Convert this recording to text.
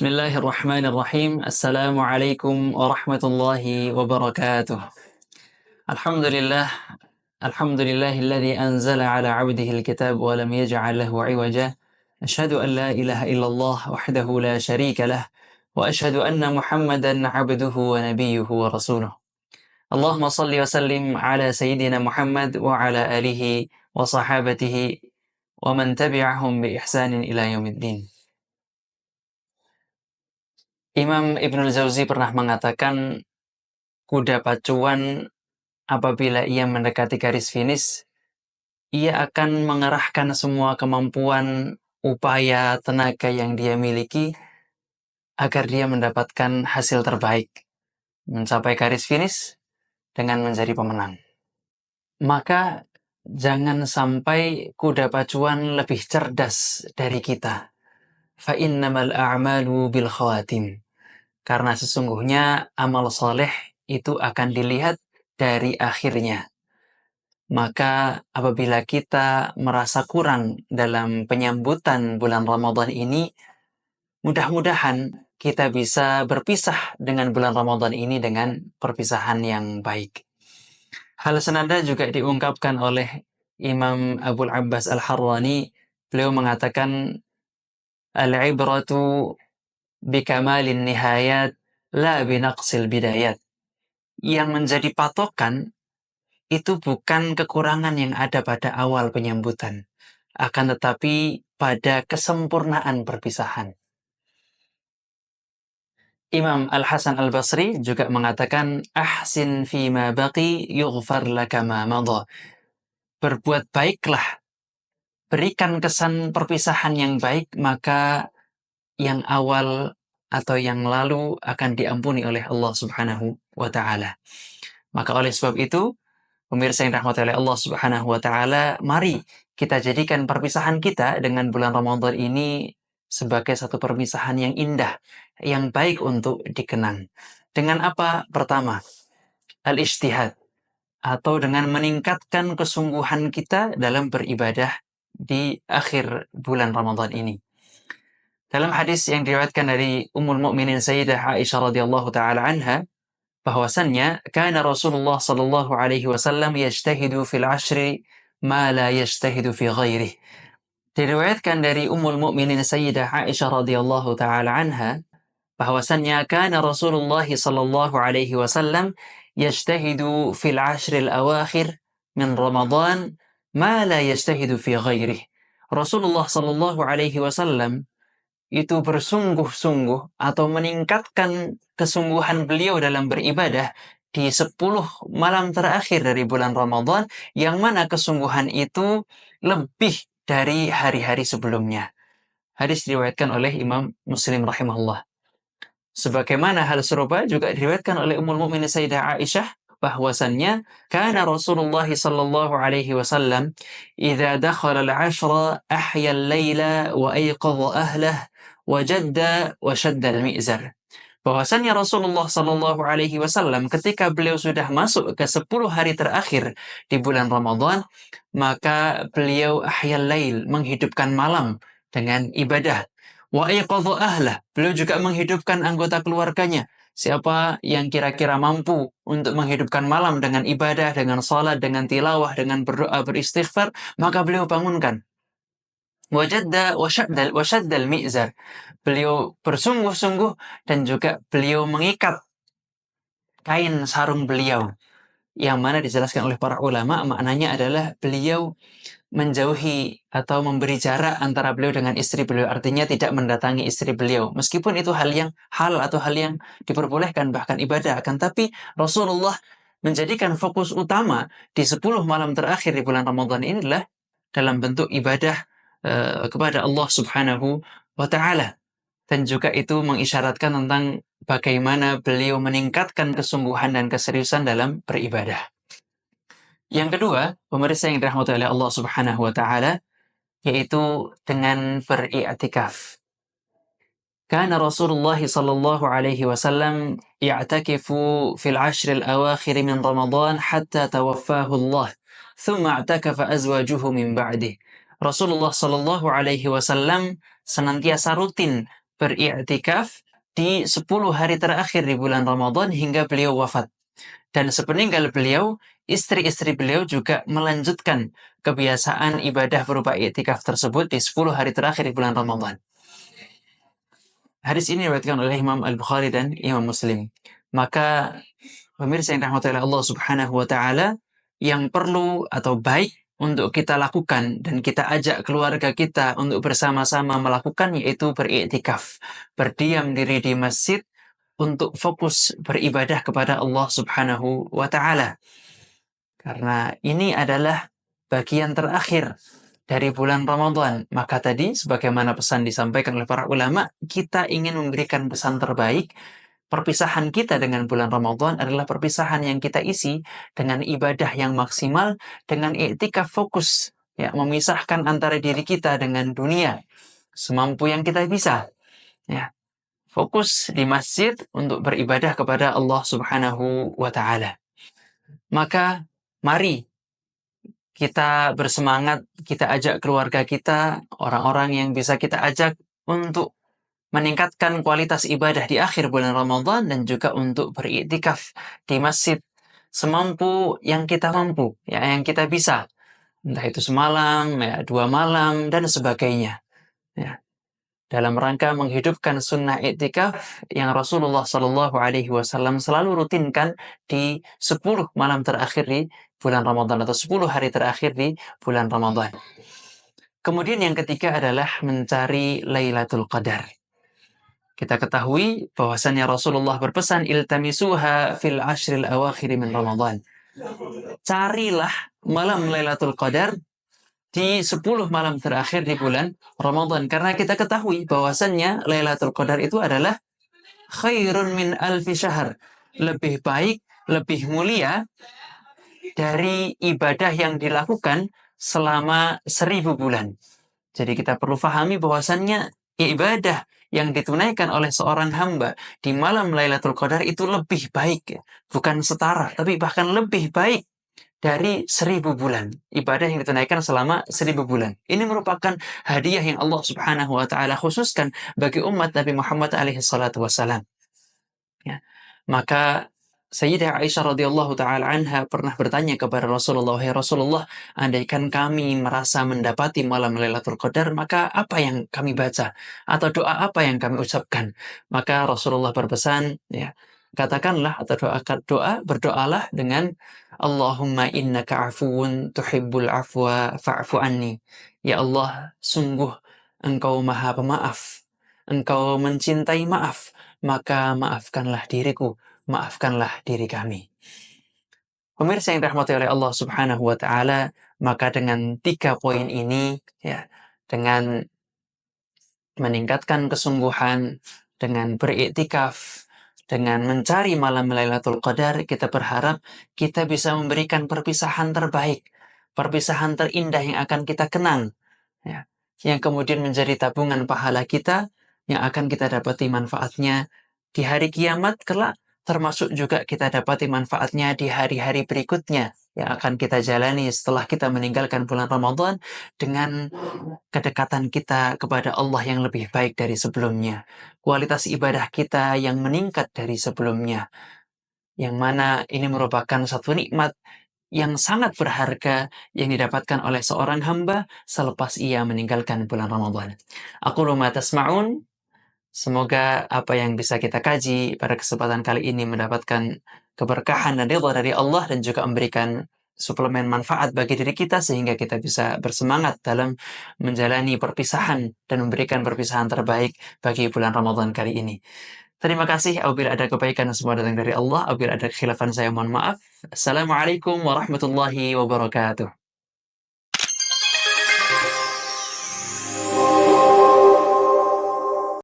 Bismillahirrahmanirrahim. Assalamualaikum warahmatullahi wabarakatuh. Alhamdulillah, alhamdulillahilladzi anzala ala 'abdihi alkitab wa lam yaj'al lahu 'iwaja. Asyhadu an la ilaha illallah wahdahu la syarika lah wa asyhadu anna Muhammadan 'abduhu wa nabiyyuhu wa rasuluh. Allahumma shalli wa sallim ala sayyidina Muhammad wa ala alihi wa sahabatihi wa man tabi'ahum bi ihsanin ila yaumiddin. Imam Ibnul Jauzi pernah mengatakan, kuda pacuan apabila ia mendekati garis finish, ia akan mengerahkan semua kemampuan, upaya, tenaga yang dia miliki agar dia mendapatkan hasil terbaik, mencapai garis finish dengan menjadi pemenang. Maka jangan sampai kuda pacuan lebih cerdas dari kita. Fa innamal a'malu bil khawatim. Karena sesungguhnya amal soleh itu akan dilihat dari akhirnya. Maka apabila kita merasa kurang dalam penyambutan bulan Ramadan ini, mudah-mudahan kita bisa berpisah dengan bulan Ramadan ini dengan perpisahan yang baik. Hal senada juga diungkapkan oleh Imam Abul Abbas Al-Harrani. Beliau mengatakan, al-ibratu bikamalin nihayat la binaqsil bidayat. Yang menjadi patokan itu bukan kekurangan yang ada pada awal penyambutan, akan tetapi pada kesempurnaan perpisahan. Imam Al-Hasan Al-Basri juga mengatakan, ahsin fima baqi yughfar laka ma madha. Berbuat baiklah, berikan kesan perpisahan yang baik, maka yang awal atau yang lalu akan diampuni oleh Allah Subhanahu wa ta'ala. Maka oleh sebab itu, pemirsa yang dirahmati oleh Allah Subhanahu wa ta'ala, mari kita jadikan perpisahan kita dengan bulan Ramadan ini sebagai satu perpisahan yang indah, yang baik untuk dikenang. Dengan apa? Pertama, al-ijtihad, atau dengan meningkatkan kesungguhan kita dalam beribadah di akhir bulan Ramadan ini. Dalam hadis yang diriwayatkan dari Ummul Mukminin Sayyidah Aisyah radhiyallahu taala anha, bahwasannya kana Rasulullah sallallahu alaihi wasallam yajtahidu fil ashri ma la yajtahidu fi ghairihi. Diriwayatkan dari Ummul Mukminin Sayyidah Aisyah radhiyallahu taala anha, bahwasannya kana Rasulullah sallallahu alaihi wasallam yajtahidu fil ashri al-awakhir min Ramadan ma la yajtahidu fi ghairihi. Rasulullah sallallahu alaihi wasallam itu bersungguh-sungguh atau meningkatkan kesungguhan beliau dalam beribadah di 10 malam terakhir dari bulan Ramadan, yang mana kesungguhan itu lebih dari hari-hari sebelumnya. Hadis diriwayatkan oleh Imam Muslim rahimahullah. Sebagaimana hal serupa juga diriwayatkan oleh Ummul Mukminin Sayyidah Aisyah, bahwasannya kana Rasulullah sallallahu alaihi wasallam idza dakhala al-'ashra ahya al-laila wa ayqadha ahlah wa jadda wa shadda al-mi'zar. Bahwasannya Rasulullah sallallahu alaihi wasallam ketika beliau sudah masuk ke 10 hari terakhir di bulan Ramadan, maka beliau ahyal lail, menghidupkan malam dengan ibadah. Wa ayqadha ahlah, beliau juga menghidupkan anggota keluarganya. Siapa yang kira-kira mampu untuk menghidupkan malam dengan ibadah, dengan salat, dengan tilawah, dengan berdoa, beristighfar, maka beliau bangunkan. Wajadda wasyaddal mi'zar. Beliau bersungguh-sungguh dan juga beliau mengikat kain sarung beliau, yang mana dijelaskan oleh para ulama, maknanya adalah beliau menjauhi atau memberi jarak antara beliau dengan istri beliau, artinya tidak mendatangi istri beliau, meskipun itu hal yang diperbolehkan, bahkan ibadah, akan tapi Rasulullah menjadikan fokus utama di 10 malam terakhir di bulan Ramadan ini adalah dalam bentuk ibadah kepada Allah Subhanahu wa ta'ala, dan juga itu mengisyaratkan tentang bagaimana beliau meningkatkan kesungguhan dan keseriusan dalam beribadah. Yang kedua, pemirsa yang dirahmati oleh Allah Subhanahu wa ta'ala, yaitu dengan beriktikaf. Kana Rasulullah sallallahu alaihi wasallam ya'takifu fil 'ashr al-awakhir min Ramadan hatta tawaffahu Allah, thumma i'takafa azwajuhu min ba'dih. Rasulullah sallallahu alaihi wasallam senantiasa rutin beriktikaf di 10 hari terakhir di bulan Ramadan hingga beliau wafat. Dan sepeninggal beliau, istri-istri beliau juga melanjutkan kebiasaan ibadah berupa iktikaf tersebut di 10 hari terakhir di bulan Ramadan. Hadis ini diriwayatkan oleh Imam Al-Bukhari dan Imam Muslim. Maka pemirsa yang dirahmati oleh Allah Subhanahu wa taala, yang perlu atau baik untuk kita lakukan dan kita ajak keluarga kita untuk bersama-sama melakukan, yaitu beriktikaf, berdiam diri di masjid untuk fokus beribadah kepada Allah Subhanahu wa taala. Karena ini adalah bagian terakhir dari bulan Ramadan. Maka tadi, sebagaimana pesan disampaikan oleh para ulama, kita ingin memberikan pesan terbaik. Perpisahan kita dengan bulan Ramadan adalah perpisahan yang kita isi dengan ibadah yang maksimal, dengan iktikaf fokus, ya, memisahkan antara diri kita dengan dunia semampu yang kita bisa, ya. Fokus di masjid untuk beribadah kepada Allah Subhanahu wa taala. Maka mari kita bersemangat, kita ajak keluarga kita, orang-orang yang bisa kita ajak untuk meningkatkan kualitas ibadah di akhir bulan Ramadan dan juga untuk beriktikaf di masjid semampu yang kita mampu, ya, yang kita bisa. Entah itu semalam, ya, 2 malam, dan sebagainya. Ya. Dalam rangka menghidupkan sunnah iktikaf yang Rasulullah Shallallahu Alaihi Wasallam selalu rutinkan di 10 malam terakhir di bulan Ramadan atau 10 hari terakhir di bulan Ramadan. Kemudian yang ketiga adalah mencari Lailatul Qadar. Kita ketahui bahwasannya Rasulullah berpesan, iltamisuha fil ashril awakhir min Ramadan. Carilah malam Lailatul Qadar di 10 malam terakhir di bulan Ramadan. Karena kita ketahui bahwasannya Lailatul Qadar itu adalah khairun min alfi syahr. Lebih baik, lebih mulia dari ibadah yang dilakukan selama 1000 bulan. Jadi kita perlu pahami bahwasannya ibadah yang ditunaikan oleh seorang hamba di malam Lailatul Qadar itu lebih baik. Bukan setara, tapi bahkan lebih baik dari 1000 bulan. Ibadah yang ditunaikan selama 1000 bulan. Ini merupakan hadiah yang Allah Subhanahu wa taala khususkan bagi umat Nabi Muhammad alaihi salatu wassalam. Ya. Maka Sayyidah Aisyah radhiyallahu taala anha pernah bertanya kepada Rasulullah, "Wahai Rasulullah, andaikan kami merasa mendapati malam Lailatul Qadar, maka apa yang kami baca atau doa apa yang kami ucapkan?" Maka Rasulullah berpesan, ya, katakanlah atau berdoalah dengan Allahumma innaka afuwun tuhibbul afwa fa'fu anni. Ya Allah, sungguh Engkau Maha Pemaaf. Engkau mencintai maaf, maka maafkanlah diriku, maafkanlah diri kami. Pemirsa yang dirahmati oleh Allah Subhanahu wa taala, maka dengan 3 poin ini, ya, dengan meningkatkan kesungguhan, dengan beriktikaf, dengan mencari malam Lailatul Qadar, kita berharap kita bisa memberikan perpisahan terbaik, perpisahan terindah yang akan kita kenang, ya, yang kemudian menjadi tabungan pahala kita, yang akan kita dapati manfaatnya di hari kiamat kelak, termasuk juga kita dapati manfaatnya di hari-hari berikutnya yang akan kita jalani setelah kita meninggalkan bulan Ramadan, dengan kedekatan kita kepada Allah yang lebih baik dari sebelumnya, kualitas ibadah kita yang meningkat dari sebelumnya, yang mana ini merupakan satu nikmat yang sangat berharga yang didapatkan oleh seorang hamba selepas ia meninggalkan bulan Ramadan. Aqulu ma tasma'un. Semoga apa yang bisa kita kaji pada kesempatan kali ini mendapatkan keberkahan dan ridha dari Allah dan juga memberikan suplemen manfaat bagi diri kita sehingga kita bisa bersemangat dalam menjalani perpisahan dan memberikan perpisahan terbaik bagi bulan Ramadan kali ini. Terima kasih. Apabila ada kebaikan semua datang dari Allah. Apabila ada kekhilafan saya mohon maaf. Assalamualaikum warahmatullahi wabarakatuh.